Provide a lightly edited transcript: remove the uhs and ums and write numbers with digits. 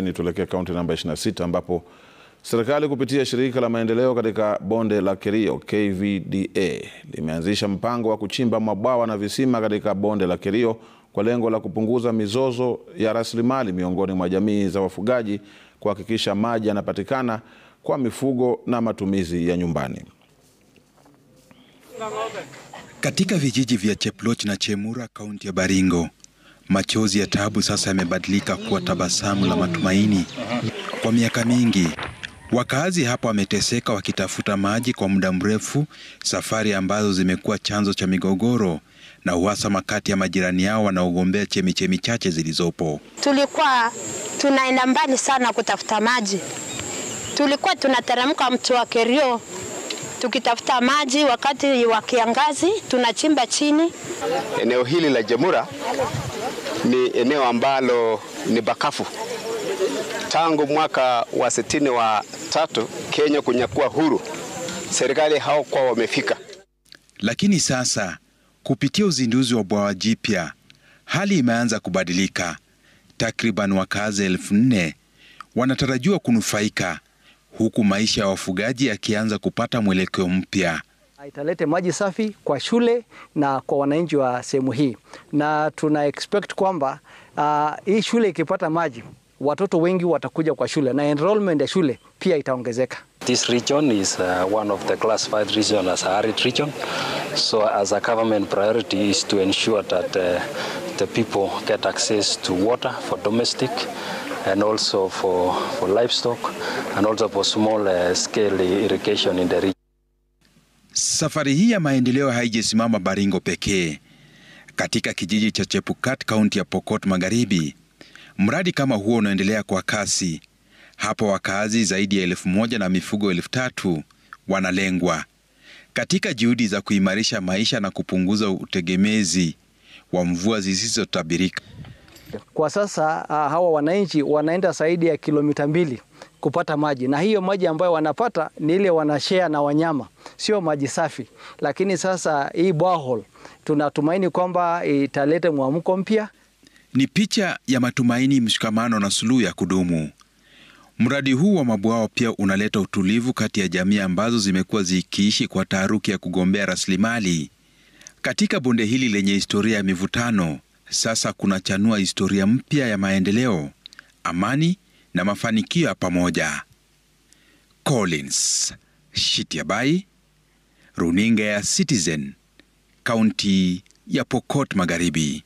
Tuelekea kaunti namba 26 ambapo serikali kupitia shirika la maendeleo katika bonde la Kerio KVDA limeanzisha mpango wa kuchimba mabwawa na visima katika bonde la Kerio kwa lengo la kupunguza mizozo ya rasilimali miongoni mwa jamii za wafugaji, kuhakikisha maji yanapatikana kwa mifugo na matumizi ya nyumbani. Katika vijiji vya Cheploch na Chemura, kaunti ya Baringo, machozi ya taabu sasa yamebadilika kuwa tabasamu la matumaini. Kwa miaka mingi, wakazi hapa wameteseka wakitafuta maji kwa muda mrefu, safari ambazo zimekuwa chanzo cha migogoro na uhasama kati ya majirani yao wanaogombea chemichemi chache zilizopo. Tulikuwa tunaenda mbali sana kutafuta maji. Tulikuwa tunateremka mto wa Kerio tukitafuta maji, wakati wa kiangazi tunachimba chini. Eneo hili la Chemura ni eneo ambalo ni bakafu. Tangu mwaka wa 63 Kenya kunyakua huru, serikali hawakuwa wamefika. Lakini sasa kupitia uzinduzi wa bwawa jipya, hali imeanza kubadilika. Takriban wakazi 4,000 wanatarajiwa kunufaika, huku maisha ya wafugaji yakianza kupata mwelekeo mpya. Italete maji safi kwa shule na kwa wananchi wa sehemu hii, na tuna expect kwamba hii shule ikipata maji, watoto wengi watakuja kwa shule na enrollment ya shule pia itaongezeka. This region is one of the classified region as a arid region. So as a government priority is to ensure that the people get access to water for domestic and also for livestock and also for small scale irrigation in the region. Safari hii ya maendeleo haijasimama Baringo pekee. Katika kijiji cha Chepukat, kaunti ya Pokot Magharibi, mradi kama huo unaendelea kwa kasi. Hapa wakazi zaidi ya 1,000 na mifugo 3,000 wanalengwa katika juhudi za kuimarisha maisha na kupunguza utegemezi wa mvua zisizotabirika. Kwa sasa hawa wananchi wanaenda zaidi ya kilomita 2 kupata maji, na hiyo maji ambayo wanapata ni ile wanashare na wanyama, sio maji safi. Lakini sasa hii borehole tunatumaini kwamba italeta mwamko mpya. Ni picha ya matumaini, mshikamano na suluhu ya kudumu. Mradi huu wa mabwawa pia unaleta utulivu kati ya jamii ambazo zimekuwa zikiishi kwa taharuki ya kugombea rasilimali. Katika bonde hili lenye historia ya mivutano, sasa kunachanua historia mpya ya maendeleo, amani na mafanikio ya pamoja. Collins Shitiabai, runinga ya Citizen, kaunti ya Pokot Magharibi.